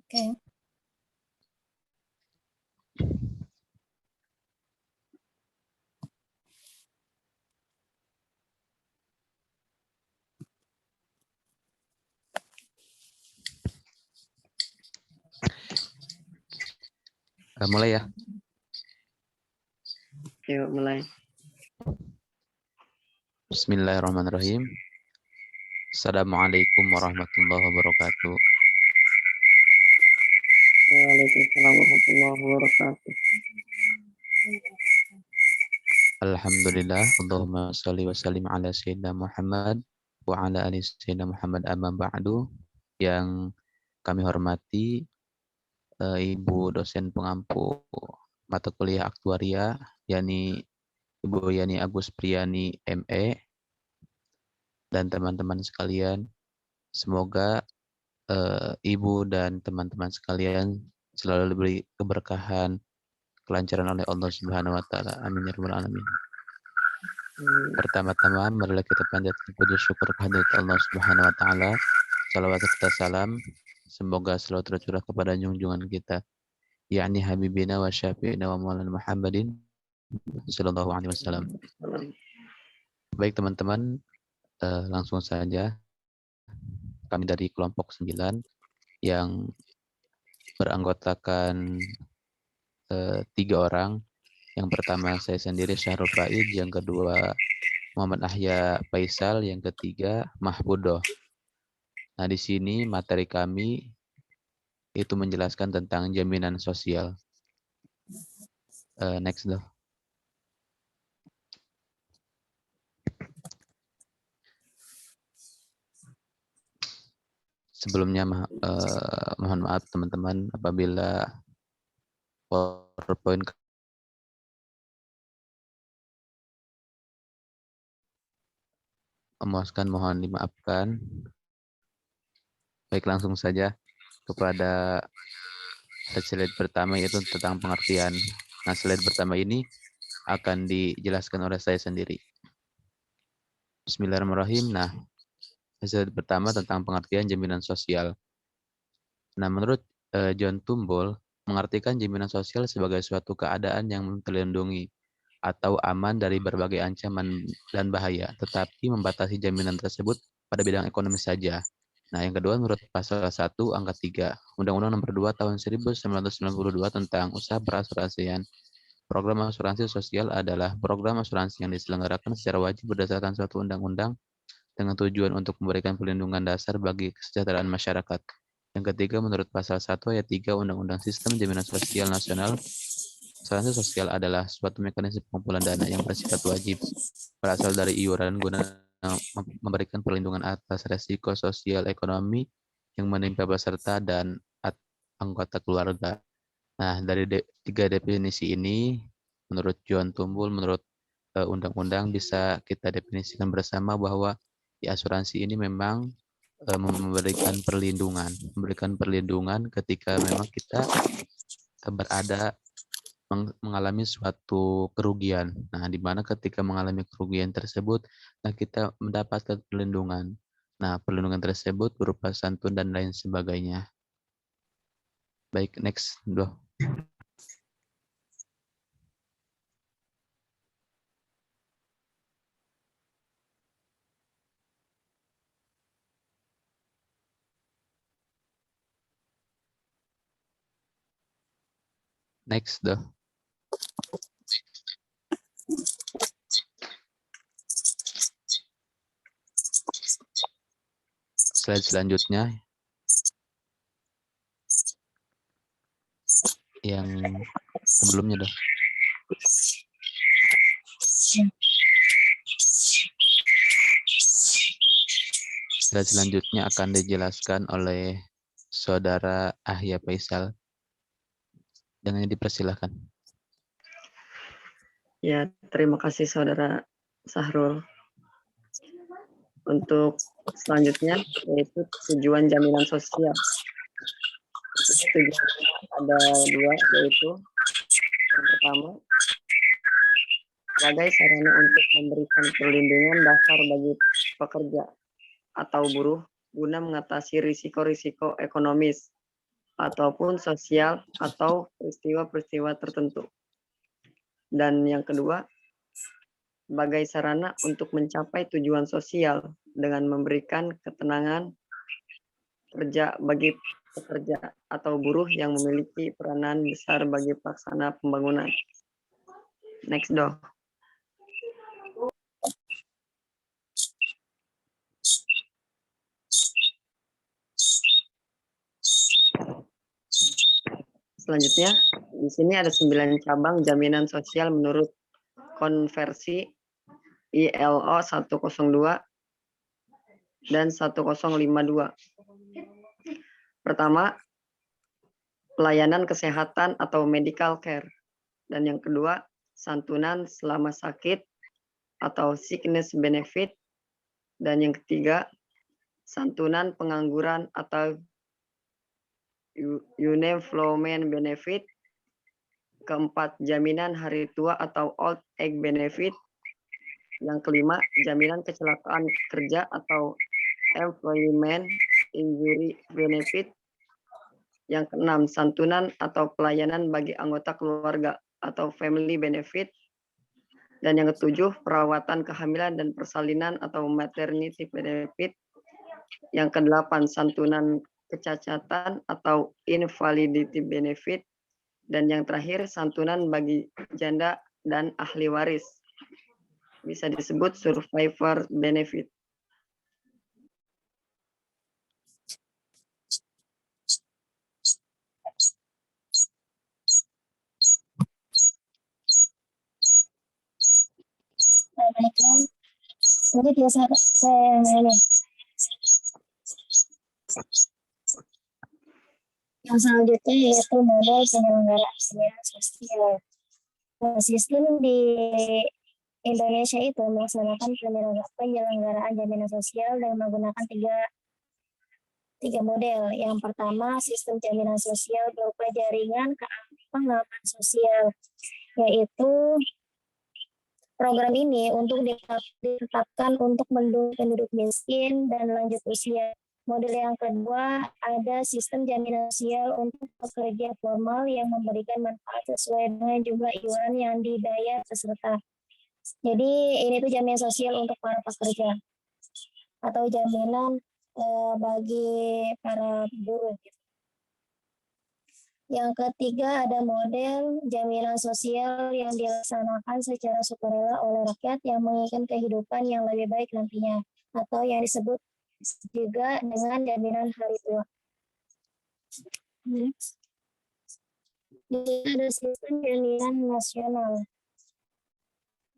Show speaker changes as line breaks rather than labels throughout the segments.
Oke.
Mulai ya.
Oke, mulai.
Bismillahirrahmanirrahim. Assalamualaikum warahmatullahi wabarakatuh.
Waalaikumsalam warahmatullahi wabarakatuh.
Alhamdulillah. Allahumma sholli wa sallim ala sayyidina Muhammad wa ala ali sayyidina Muhammad amma ba'du. Yang kami hormati Ibu dosen pengampu mata kuliah aktuaria, yakni Ibu Yani Agus Priyani ME, dan teman-teman sekalian, semoga Ibu dan teman-teman sekalian selalu diberi keberkahan, kelancaran oleh Allah Subhanahu wa taala. Amin ya rabbal alamin. Pertama-tama marilah kita panjatkan puji syukur kehadirat Allah Subhanahu wa taala. Salawat serta salam semoga selalu tercurah kepada junjungan kita, yakni habibina wa syafi'ina wa maulana Muhammadin sallallahu alaihi wasallam. Baik teman-teman, langsung saja kami dari kelompok 9 yang beranggotakan 3 orang. Yang pertama saya sendiri Syahrul Faid, yang kedua Muhammad Ahya Faisal, yang ketiga Mahfudoh. Nah, di sini materi kami itu menjelaskan tentang jaminan sosial. Next dong. Sebelumnya mohon maaf teman-teman apabila PowerPoint memuaskan, mohon dimaafkan. Baik, langsung saja kepada slide pertama, yaitu tentang pengertian. Nah, slide pertama ini akan dijelaskan oleh saya sendiri. Bismillahirrahmanirrahim. Nah, slide pertama tentang pengertian jaminan sosial. Nah, menurut John Tumbol, mengartikan jaminan sosial sebagai suatu keadaan yang terlindungi atau aman dari berbagai ancaman dan bahaya, tetapi membatasi jaminan tersebut pada bidang ekonomi saja. Nah, yang kedua, menurut pasal 1 angka 3 Undang-Undang Nomor 2 Tahun 1992 tentang usaha perasuransian, program asuransi sosial adalah program asuransi yang diselenggarakan secara wajib berdasarkan suatu undang-undang dengan tujuan untuk memberikan perlindungan dasar bagi kesejahteraan masyarakat. Yang ketiga, menurut pasal 1 ayat 3 Undang-Undang Sistem Jaminan Sosial Nasional, asuransi sosial adalah suatu mekanisme pengumpulan dana yang bersifat wajib, berasal dari iuran guna memberikan perlindungan atas resiko sosial ekonomi yang menimpa peserta dan anggota keluarga. Nah, dari 3 definisi ini, menurut John Tumbul, menurut undang-undang bisa kita definisikan bersama bahwa di asuransi ini memang memberikan perlindungan ketika memang kita berada mengalami suatu kerugian. Nah, di mana ketika mengalami kerugian tersebut, nah kita mendapatkan perlindungan. Nah, perlindungan tersebut berupa santun dan lain sebagainya. Baik, next, doh. Next, doh. Slide selanjutnya yang sebelumnya, doh. Slide selanjutnya akan dijelaskan oleh Saudara Ahya Faisal. Dengan dipersilahkan.
Ya, terima kasih Saudara Sahrul. Untuk selanjutnya yaitu tujuan jaminan sosial. Tujuannya ada 2, yaitu yang pertama sebagai sarana untuk memberikan perlindungan dasar bagi pekerja atau buruh guna mengatasi risiko-risiko ekonomis ataupun sosial atau peristiwa-peristiwa tertentu. Dan yang kedua, sebagai sarana untuk mencapai tujuan sosial dengan memberikan ketenangan kerja bagi pekerja atau buruh yang memiliki peranan besar bagi pelaksana pembangunan. Next dong. Selanjutnya, di sini ada 9 cabang jaminan sosial menurut konversi ILO 102 dan 1052. Pertama, pelayanan kesehatan atau medical care. Dan yang kedua, santunan selama sakit atau sickness benefit. Dan yang ketiga, santunan pengangguran atau unemployment benefit. Keempat, jaminan hari tua atau old age benefit. Yang kelima, jaminan kecelakaan kerja atau employment injury benefit. Yang keenam, santunan atau pelayanan bagi anggota keluarga atau family benefit. Dan yang ketujuh, perawatan kehamilan dan persalinan atau maternity benefit. Yang kedelapan, santunan kecacatan atau invalidity benefit. Dan yang terakhir, santunan bagi janda dan ahli waris. Bisa disebut survivor benefit.
Baiklah, jadi biasa saya ini. Yang selanjutnya yaitu model penyelenggaraan jaminan sosial. Sistem di Indonesia itu melaksanakan penyelenggaraan jaminan sosial dengan menggunakan tiga model. Yang pertama, sistem jaminan sosial berupa jaringan pengaman sosial, yaitu program ini untuk ditetapkan untuk mendukung penduduk miskin dan lanjut usia. Model yang kedua, ada sistem jaminan sosial untuk pekerja formal yang memberikan manfaat sesuai dengan jumlah iuran yang dibayar peserta. Jadi ini tuh jaminan sosial untuk para pekerja atau jaminan bagi para buruh. Yang ketiga, ada model jaminan sosial yang dilaksanakan secara sukarela oleh rakyat yang menginginkan kehidupan yang lebih baik nantinya, atau yang disebut juga dengan jaminan hari tua. Di sini ada sistem jaminan nasional.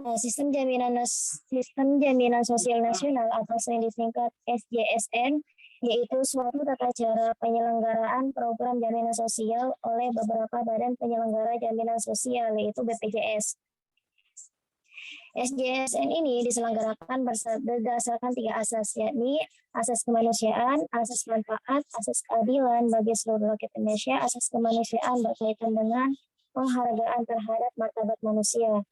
Nah, sistem jaminan sosial nasional atau sering disingkat SJSN, yaitu suatu tata cara penyelenggaraan program jaminan sosial oleh beberapa badan penyelenggara jaminan sosial, yaitu BPJS. SJSN ini diselenggarakan berdasarkan 3 asas, yakni asas kemanusiaan, asas manfaat, asas keadilan bagi seluruh rakyat Indonesia. Asas kemanusiaan berkaitan dengan penghargaan terhadap martabat manusia.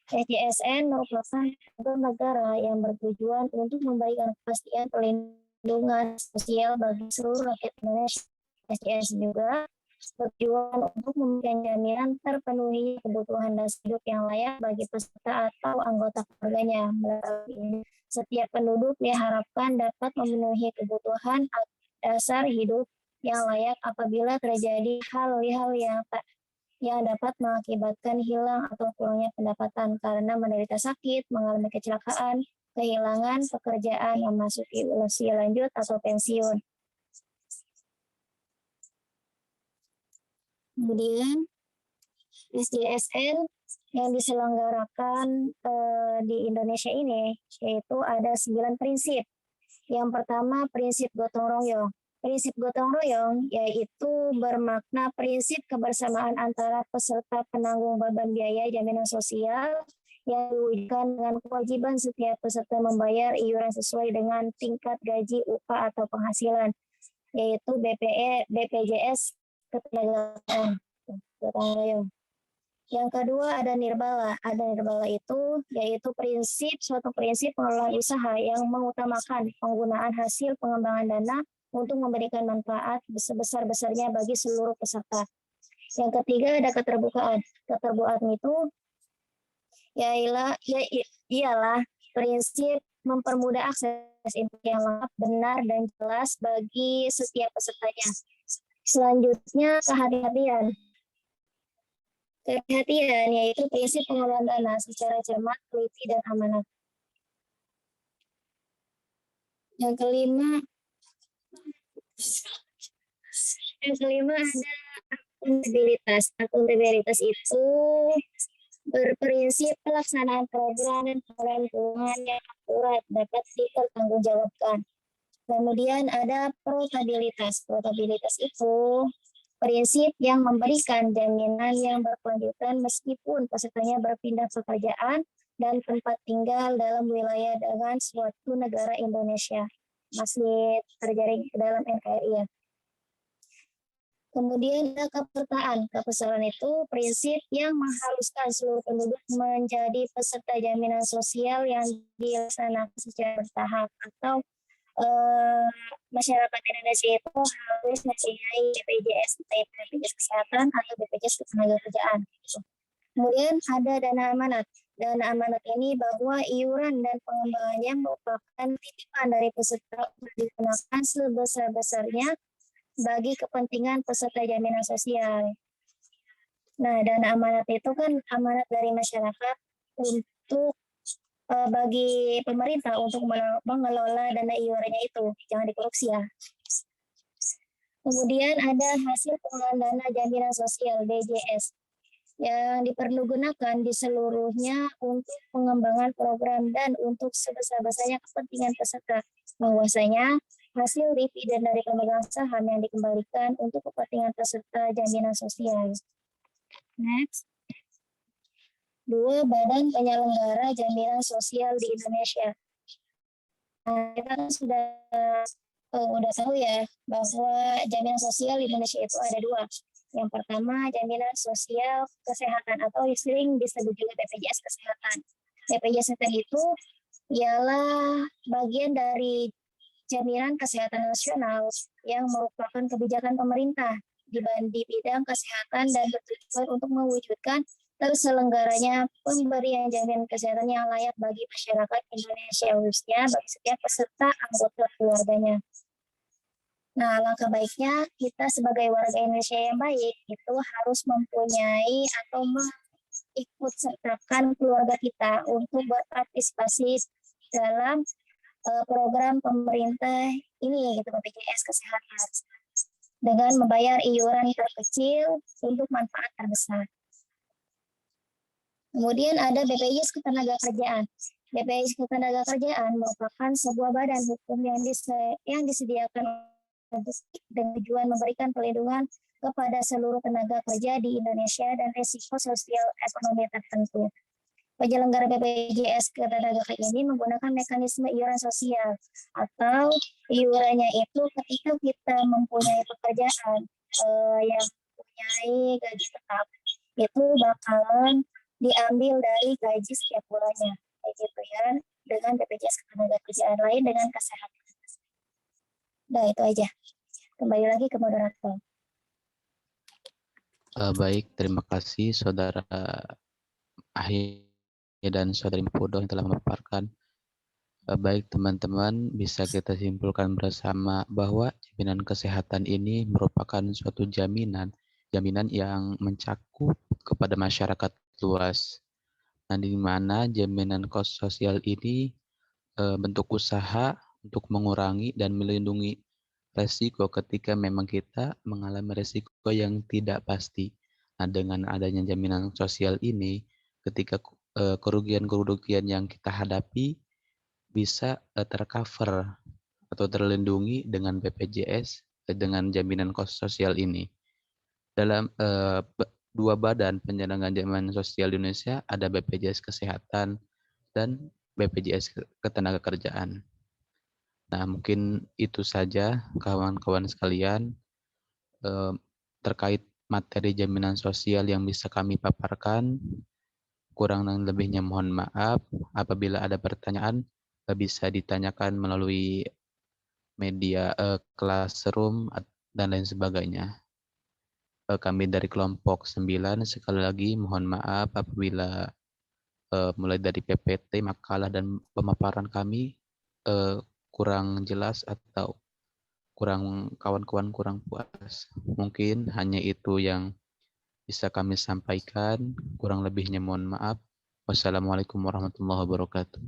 SJSN merupakan program negara yang bertujuan untuk memberikan kepastian perlindungan sosial bagi seluruh rakyat Indonesia. SJSN juga bertujuan untuk memberikan jaminan terpenuhi kebutuhan dasar hidup yang layak bagi peserta atau anggota keluarganya. Melalui ini, setiap penduduk diharapkan dapat memenuhi kebutuhan dasar hidup yang layak apabila terjadi hal-hal yang dapat mengakibatkan hilang atau kurangnya pendapatan karena menderita sakit, mengalami kecelakaan, kehilangan pekerjaan, memasuki usia lanjut atau pensiun. Kemudian SJSN yang diselenggarakan di Indonesia ini yaitu ada 9 prinsip. Yang pertama, prinsip gotong royong. Prinsip gotong royong yaitu bermakna prinsip kebersamaan antara peserta penanggung beban biaya jaminan sosial yang diwujudkan dengan kewajiban setiap peserta membayar iuran sesuai dengan tingkat gaji, upah atau penghasilan, yaitu BPJS ketenagakerjaan. Gotong royong. Yang kedua ada nirbala. Ada nirbala itu yaitu suatu prinsip pengelolaan usaha yang mengutamakan penggunaan hasil pengembangan dana untuk memberikan manfaat sebesar-besarnya bagi seluruh peserta. Yang ketiga ada keterbukaan. Keterbukaan itu ialah prinsip mempermudah akses info yang lengkap, benar, dan jelas bagi setiap pesertanya. Selanjutnya, kehati-hatian. Kehati-hatian yaitu prinsip pengelolaan dana secara cermat, teliti, dan amanah. Yang kelima ada akuntabilitas. Akuntabilitas itu berprinsip pelaksanaan program dan pengelolaan keuangan yang akurat dapat dipertanggungjawabkan. Kemudian ada protabilitas. Protabilitas itu prinsip yang memberikan jaminan yang berkelanjutan meskipun pesertanya berpindah pekerjaan dan tempat tinggal dalam wilayah dengan suatu negara Indonesia. Masih terjaring ke dalam NKRI ya. Kemudian ada kepesertaan. Kepesertaan itu prinsip yang mengharuskan seluruh penduduk menjadi peserta jaminan sosial yang dilaksanakan secara bertahap, atau masyarakat Indonesia itu harus mempunyai BPJS, BPJS Kesehatan atau BPJS Ketenagakerjaan. Kemudian ada dana amanat. Dana amanat ini bahwa iuran dan pengembangannya merupakan titipan dari peserta untuk digunakan sebesar-besarnya bagi kepentingan peserta jaminan sosial. Nah, dana amanat itu kan amanat dari masyarakat untuk bagi pemerintah untuk mengelola dana iurannya itu, jangan dikorupsi ya. Kemudian ada hasil pengelolaan dana jaminan sosial DJS yang dipergunakan di seluruhnya untuk pengembangan program dan untuk sebesar-besarnya kepentingan peserta. Bahwasanya hasil dividen dari pemegang saham yang dikembalikan untuk kepentingan peserta jaminan sosial. Next. 2. Badan penyelenggara jaminan sosial di Indonesia. Nah, kita kan sudah tahu ya bahwa jaminan sosial di Indonesia itu ada 2. Yang pertama jaminan sosial kesehatan atau sering disebut juga BPJS Kesehatan. BPJS Kesehatan itu ialah bagian dari jaminan kesehatan nasional yang merupakan kebijakan pemerintah di bidang kesehatan dan bertujuan untuk mewujudkan terselenggaranya pemberian jaminan kesehatan yang layak bagi masyarakat Indonesia, khususnya bagi setiap peserta anggota keluarganya. Nah, langkah baiknya kita sebagai warga Indonesia yang baik itu harus mempunyai atau mengikut sertakan keluarga kita untuk berpartisipasi dalam program pemerintah ini, gitu, BPJS Kesehatan, dengan membayar iuran terkecil untuk manfaat terbesar. Kemudian ada BPJS Ketenagakerjaan. BPJS Ketenagakerjaan merupakan sebuah badan hukum yang disediakan dengan tujuan memberikan perlindungan kepada seluruh tenaga kerja di Indonesia dan risiko sosial ekonomi tertentu. Penyelenggara BPJS Ketenagakerjaan ini menggunakan mekanisme iuran sosial atau iurannya itu ketika kita mempunyai pekerjaan yang mempunyai gaji tetap, itu bakalan diambil dari gaji setiap bulannya, kayak gitu ya, dengan BPJS Ketenagakerjaan lain dengan kesehatan. Nah, itu aja. Kembali lagi ke moderator.
Baik, terima kasih Saudara Ahi dan Saudari Mpudo yang telah memaparkan. Baik teman-teman, bisa kita simpulkan bersama bahwa jaminan kesehatan ini merupakan suatu jaminan yang mencakup kepada masyarakat luas. Nah, di mana jaminan sosial ini bentuk usaha untuk mengurangi dan melindungi resiko ketika memang kita mengalami resiko yang tidak pasti. Nah, dengan adanya jaminan sosial ini, ketika kerugian-kerugian yang kita hadapi bisa tercover atau terlindungi dengan BPJS dengan jaminan sosial ini. Dalam 2 badan penyelenggaraan jaminan sosial di Indonesia ada BPJS Kesehatan dan BPJS Ketenagakerjaan. Nah, mungkin itu saja kawan-kawan sekalian terkait materi jaminan sosial yang bisa kami paparkan. Kurang dan lebihnya mohon maaf. Apabila ada pertanyaan bisa ditanyakan melalui media classroom dan lain sebagainya. Kami dari kelompok 9 sekali lagi mohon maaf apabila mulai dari PPT, makalah dan pemaparan kami kurang jelas atau kawan-kawan kurang puas. Mungkin hanya itu yang bisa kami sampaikan. Kurang lebihnya mohon maaf. Wassalamualaikum warahmatullahi wabarakatuh.